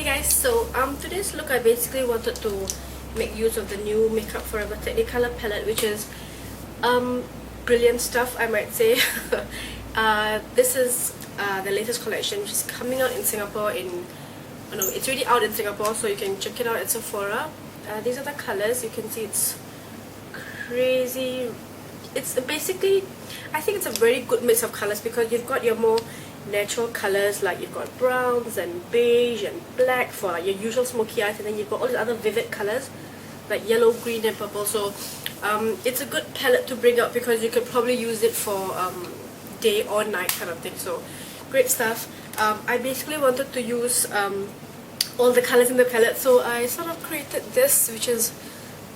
Hey guys, so today's look I basically wanted to make use of the new Makeup Forever Technicolor palette, which is brilliant stuff, I might say. This is the latest collection, which is coming out in Singapore in no, it's already out in Singapore, so you can check it out at Sephora. These are the colors. You can see it's crazy. It's basically, I think it's a very good mix of colors because you've got your more natural colors, like you've got browns and beige and black for your usual smoky eyes, and then you've got all these other vivid colors like yellow, green and purple. So it's a good palette to bring out because you could probably use it for day or night kind of thing. So great stuff. I basically wanted to use all the colors in the palette, so I sort of created this, which is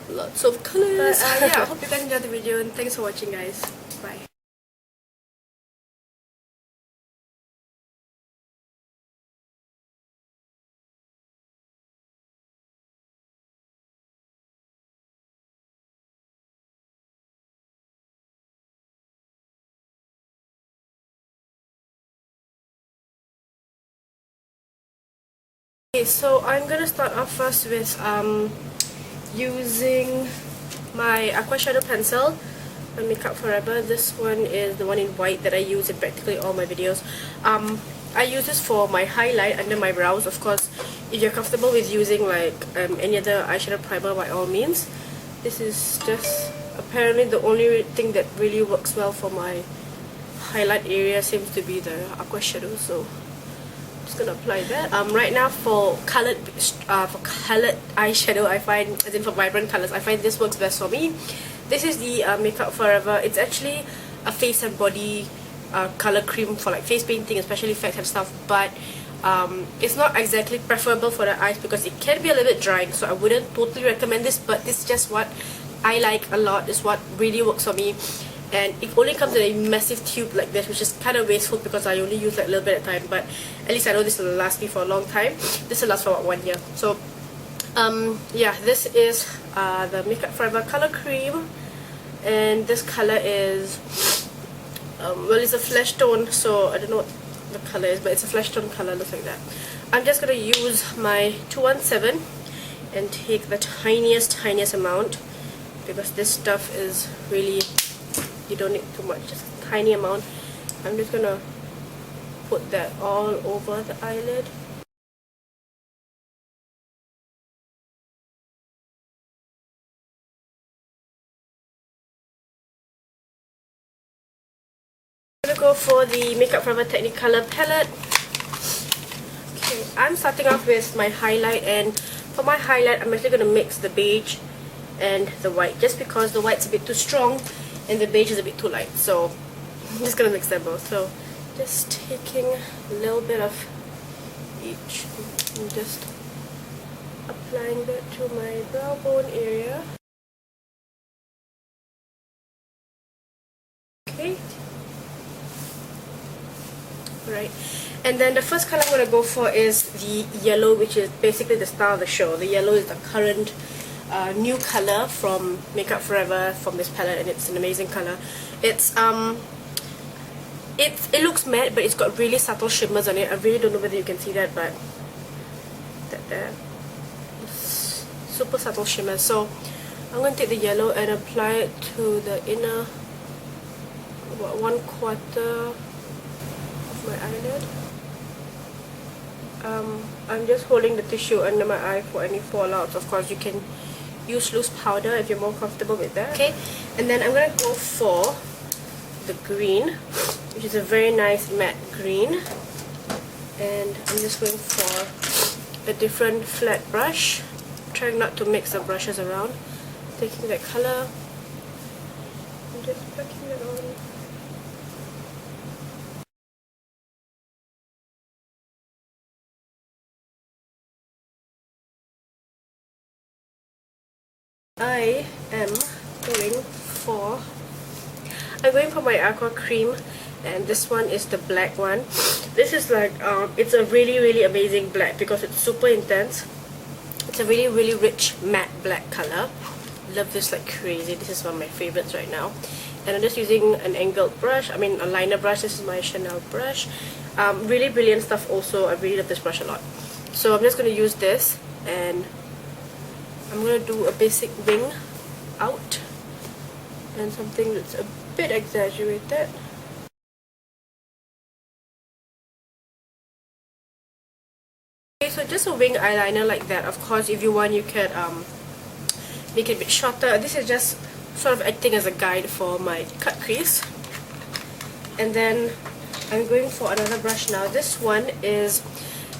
lots of colors. But yeah, I hope you guys enjoyed the video, and thanks for watching, guys. Bye. Okay, so I'm gonna start off first with using my aqua shadow pencil by Makeup Forever. This one is the one in white that I use in practically all my videos. I use this for my highlight under my brows. Of course, if you're comfortable with using like any other eyeshadow primer, by all means. This is just apparently the only thing that really works well for my highlight area seems to be the aqua shadow. So just gonna apply that. Right now for colored eyeshadow, I find, as in for vibrant colors, I find this works best for me. This is the Makeup Forever. It's actually a face and body color cream for like face painting, especially effects and stuff. But it's not exactly preferable for the eyes because it can be a little bit drying. So I wouldn't totally recommend this. But this is just what I like a lot. It's what really works for me. And it only comes in a massive tube like this, which is kind of wasteful because I only use like a little bit at a time. But at least I know this will last me for a long time. This will last for about 1 year. So yeah, this is the Makeup Forever color cream, and this color is well, it's a flesh tone, so I don't know what the color is, but it's a flesh tone color, looks like that. I'm just gonna use my 217 and take the tiniest amount because this stuff is really, you don't need too much, just a tiny amount. I'm just gonna put that all over the eyelid. I'm gonna go for the Makeup Forever Technicolor palette. Okay, I'm starting off with my highlight, and for my highlight I'm actually gonna mix the beige and the white, just because the white's a bit too strong and the beige is a bit too light. So I'm just gonna mix them both. So just taking a little bit of each and just applying that to my brow bone area. Okay. Right. And then the first color I'm going to go for is the yellow, which is basically the star of the show. The yellow is the current new color from Makeup Forever from this palette, and it's an amazing color. It looks matte, but it's got really subtle shimmers on it. I really don't know whether you can see that, but that there, it's super subtle shimmers. So I'm going to take the yellow and apply it to the inner, about 1/4 of my eyelid. I'm just holding the tissue under my eye for any fallouts. Of course, you can use loose powder if you're more comfortable with that. Okay, and then I'm gonna go for the green, which is a very nice matte green, and I'm just going for a different flat brush, trying not to mix the brushes around, taking that color and just packing it on. I'm going for my aqua cream, and this one is the black one. This is like it's a really amazing black because it's super intense. It's a really rich matte black color. Love this like crazy. This is one of my favorites right now. And I'm just using an angled brush, I mean a liner brush. This is my Chanel brush. Really brilliant stuff also. I really love this brush a lot. So I'm just going to use this, and I'm going to do a basic wing out and something that's a bit exaggerated. Okay, so just a wing eyeliner like that. Of course, if you want, you can make it a bit shorter. This is just sort of acting as a guide for my cut crease. And then I'm going for another brush now. This one is,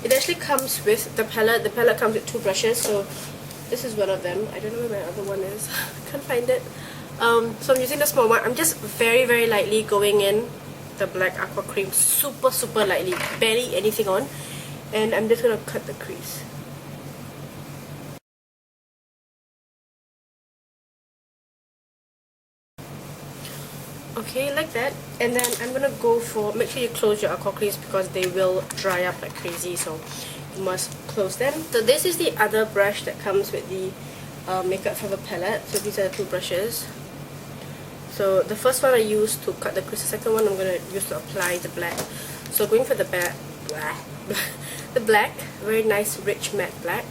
it actually comes with the palette. The palette comes with two brushes, so this is one of them. I don't know where my other one is. I can't find it. So I'm using the small one. I'm just very, very lightly going in the black aqua cream, super, super lightly, barely anything on. And I'm just going to cut the crease. Okay, like that. And then I'm gonna go for, make sure you close your aqua crease because they will dry up like crazy, so you must close them. So this is the other brush that comes with the MakeupForever palette. So these are the two brushes. So the first one I used to cut the crease, the second one I'm gonna use to apply the black. So going for the the black, very nice rich matte black,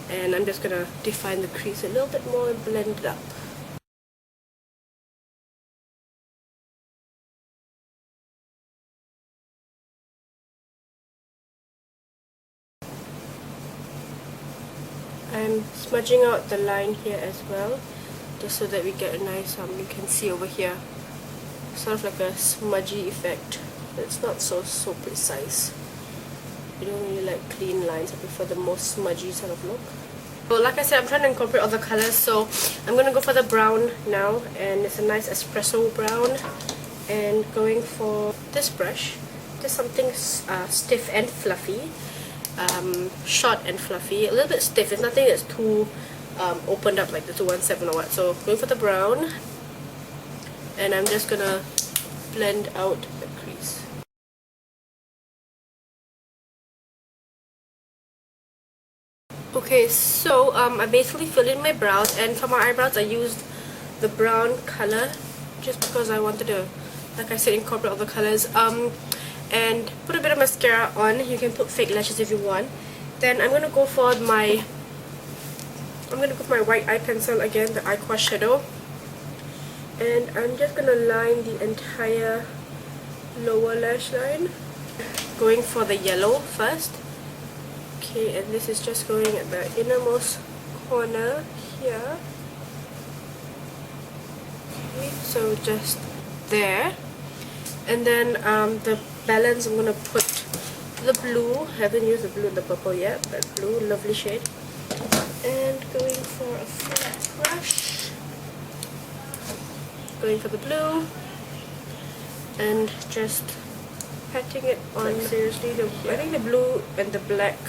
and I'm just gonna define the crease a little bit more and blend it up. I'm smudging out the line here as well, just so that we get a nice, you can see over here, sort of like a smudgy effect. It's not so precise. I don't really like clean lines. I prefer the most smudgy sort of look. So like I said, I'm trying to incorporate all the colors, so I'm going to go for the brown now, and it's a nice espresso brown. And going for this brush, just something stiff and fluffy. Short and fluffy, a little bit stiff. It's nothing that's too opened up like the 217 or what. So going for the brown, and I'm just gonna blend out the crease. Okay, so I basically filled in my brows, and for my eyebrows I used the brown color just because I wanted to, like I said, incorporate all the colors. And put a bit of mascara on. You can put fake lashes if you want. Then I'm gonna go for my white eye pencil again, the eye quash shadow, and I'm just gonna line the entire lower lash line. Going for the yellow first. Okay, and this is just going at the innermost corner here. Okay, so just there. And then the balance, I'm going to put the blue. I haven't used the blue and the purple yet, but blue, lovely shade. And going for a flat brush. Going for the blue. And just patting it on. Like, seriously, I think the blue and the black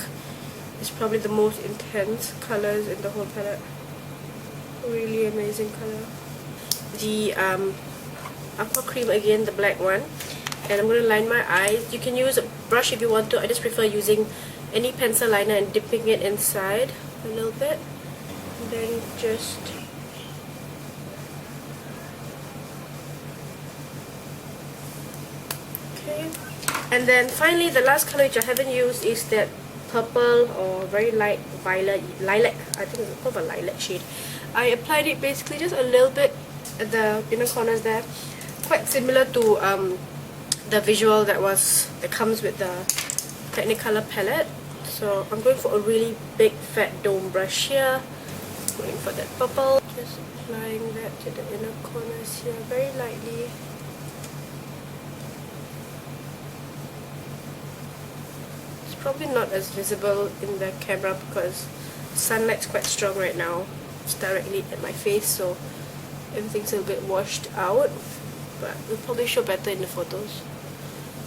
is probably the most intense colors in the whole palette. Really amazing color. The aqua cream again, the black one, and I'm going to line my eyes. You can use a brush if you want to. I just prefer using any pencil liner and dipping it inside a little bit, and then just okay. And then finally the last color which I haven't used is that purple or very light violet, lilac, I think it's called a lilac shade. I applied it basically just a little bit at the inner corners there, quite similar to the visual that comes with the Technicolor palette. So I'm going for a really big fat dome brush here, going for that purple, just applying that to the inner corners here very lightly. It's probably not as visible in the camera because sunlight's quite strong right now. It's directly at my face, so everything's a bit washed out, but it'll probably show better in the photos.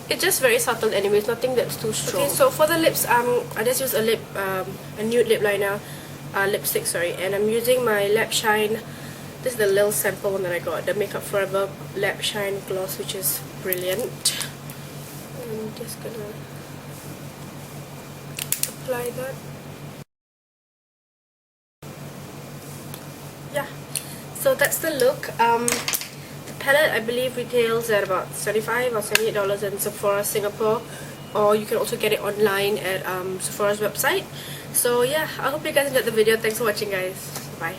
It's just very subtle anyways, nothing that's too strong. Okay, so for the lips, I just use a nude lip liner, lipstick, sorry, and I'm using my Lap Shine. This is the little sample one that I got, the MakeupForever Lap Shine gloss, which is brilliant. I'm just gonna apply that. Yeah, so that's the look. The palette I believe retails at about $75 or $78 in Sephora Singapore. or you can also get it online at Sephora's website. So yeah, I hope you guys enjoyed the video. Thanks for watching, guys. Bye.